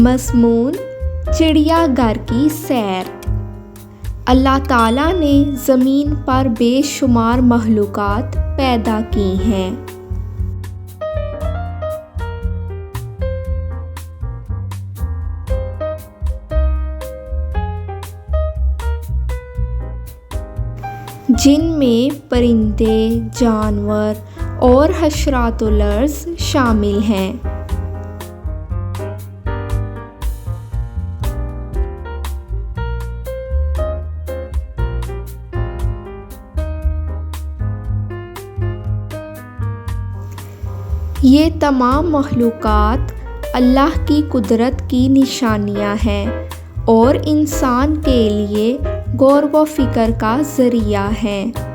मज़मून चिड़ियाघर की सैर। अल्लाह ताला ने ज़मीन पर बेशुमार मखलूक़ात पैदा की हैं। जिनमें परिंदे, जानवर और हशरातुल अर्ज़ शामिल हैं। ये तमाम मखलूक़ात अल्लाह की कुदरत की निशानियाँ हैं और इंसान के लिए गौर व फ़िक्र का ज़रिया हैं।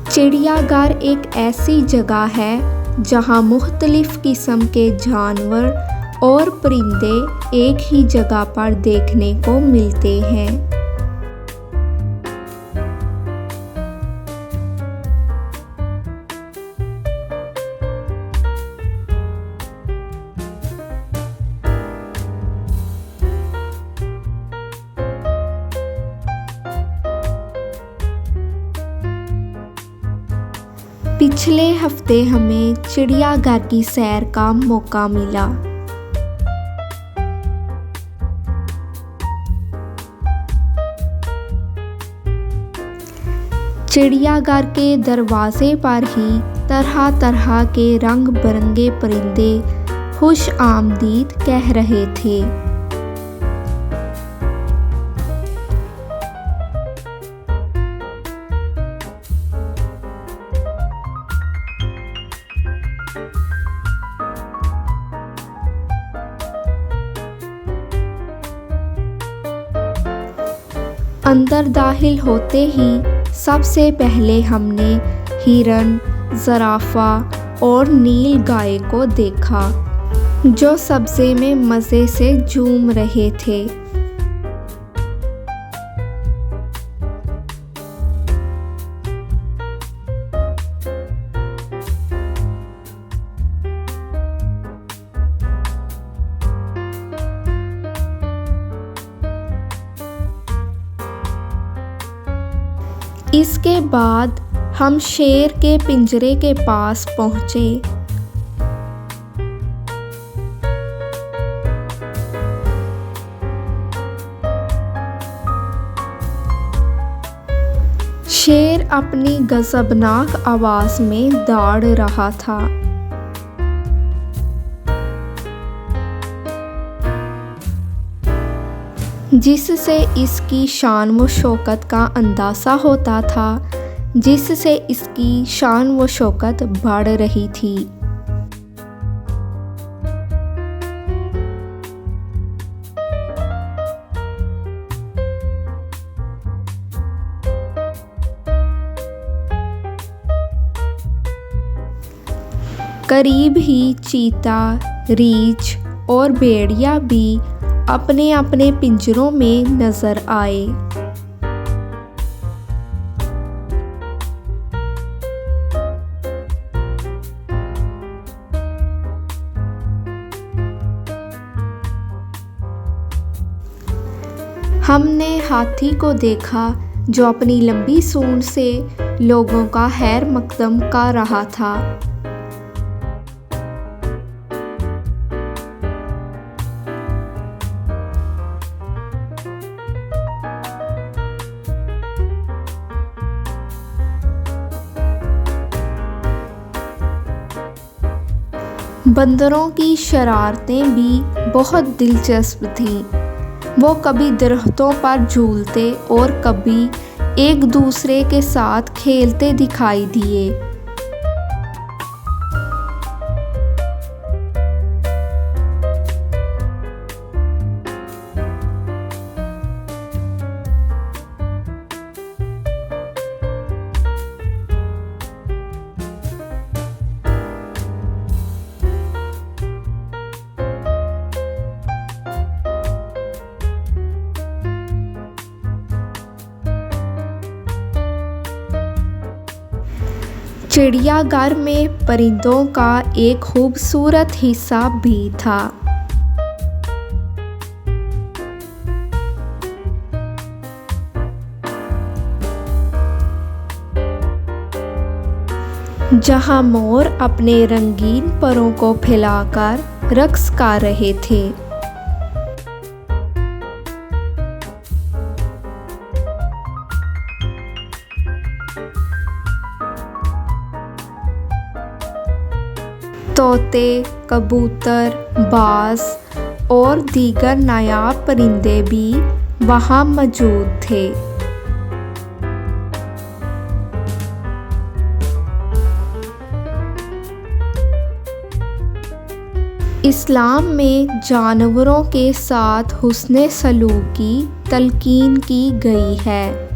चिड़ियाघर एक ऐसी जगह है जहां मुख्तलिफ़ किस्म के जानवर और परिंदे एक ही जगह पर देखने को मिलते हैं। पिछले हफ्ते हमें चिड़ियाघर की सैर का मौका मिला। चिड़ियाघर के दरवाजे पर ही तरह तरह के रंग बिरंगे परिंदे खुश आमदीद कह रहे थे। अंदर दाखिल होते ही सबसे पहले हमने हिरन, ज़राफ़ा और नील गाय को देखा जो सब्ज़े में मज़े से झूम रहे थे। इसके बाद हम शेर के पिंजरे के पास पहुंचे। शेर अपनी गज़बनाक आवाज़ में दौड़ रहा था। जिससे इसकी शान व शौकत का अंदाज़ा होता था, जिससे इसकी शान व शौकत बढ़ रही थी। करीब ही चीता, रीछ और भेड़िया भी अपने अपने पिंजरों में नजर आए। हमने हाथी को देखा जो अपनी लंबी सूंड से लोगों का खैर मकदम कर रहा था। बंदरों की शरारतें भी बहुत दिलचस्प थीं। वो कभी दरख्तों पर झूलते और कभी एक दूसरे के साथ खेलते दिखाई दिए। चिड़ियाघर में परिंदों का एक खूबसूरत हिस्सा भी था। जहां मोर अपने रंगीन परों को फैलाकर रक्स कर रहे थे। तोते, कबूतर, बाज और दीगर नायाब परिंदे भी वहां मौजूद थे। इस्लाम में जानवरों के साथ हुस्ने सलूक की तलकीन की गई है।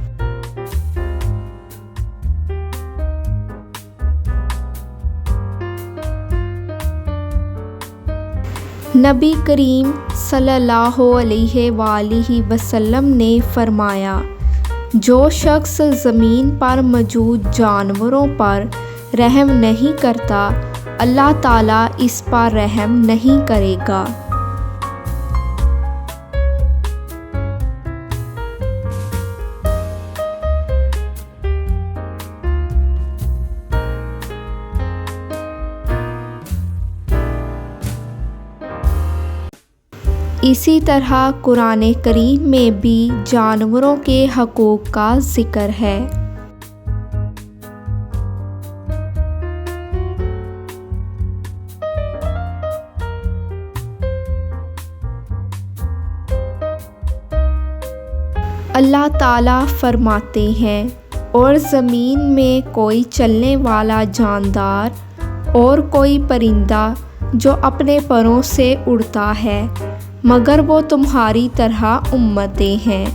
नबी करीम सल्लल्लाहु अलैहि वसल्लम ने फरमाया, जो शख्स ज़मीन पर मौजूद जानवरों पर रहम नहीं करता, अल्लाह ताला इस पर रहम नहीं करेगा। इसी तरह कुरान करीम में भी जानवरों के हकूक़ का ज़िक्र है। अल्लाह ताला फरमाते हैं, और ज़मीन में कोई चलने वाला जानदार और कोई परिंदा जो अपने परों से उड़ता है, मगर वो तुम्हारी तरह उम्मतें हैं।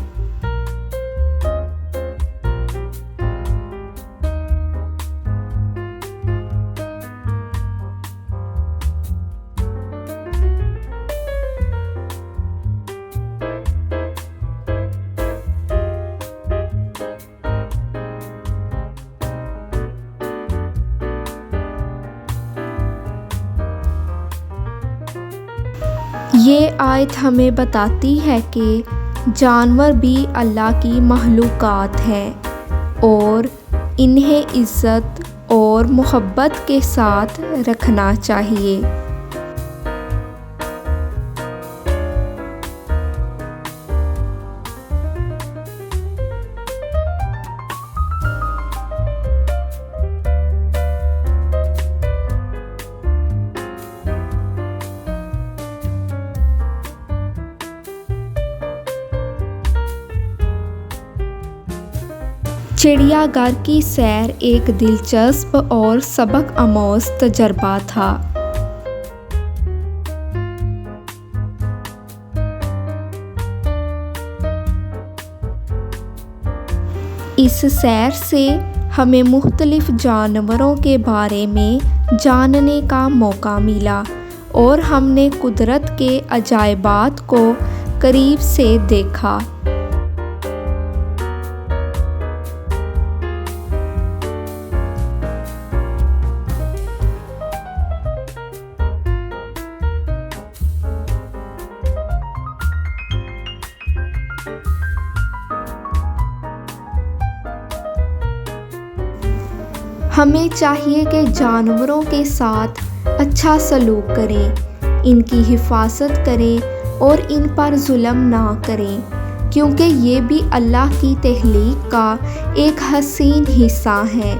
ये आयत हमें बताती है कि जानवर भी अल्लाह की मखलूक़ात हैं और इन्हें इज़्ज़त और मोहब्बत के साथ रखना चाहिए। चिड़ियाघर की सैर एक दिलचस्प और सबक आमोज़ तजर्बा था। इस सैर से हमें मुख्तलिफ जानवरों के बारे में जानने का मौका मिला और हमने कुदरत के अजायबात को करीब से देखा। हमें चाहिए कि जानवरों के साथ अच्छा सलूक करें, इनकी हिफाजत करें और इन पर जुल्म ना करें, क्योंकि ये भी अल्लाह की तख्लीक का एक हसीन हिस्सा हैं।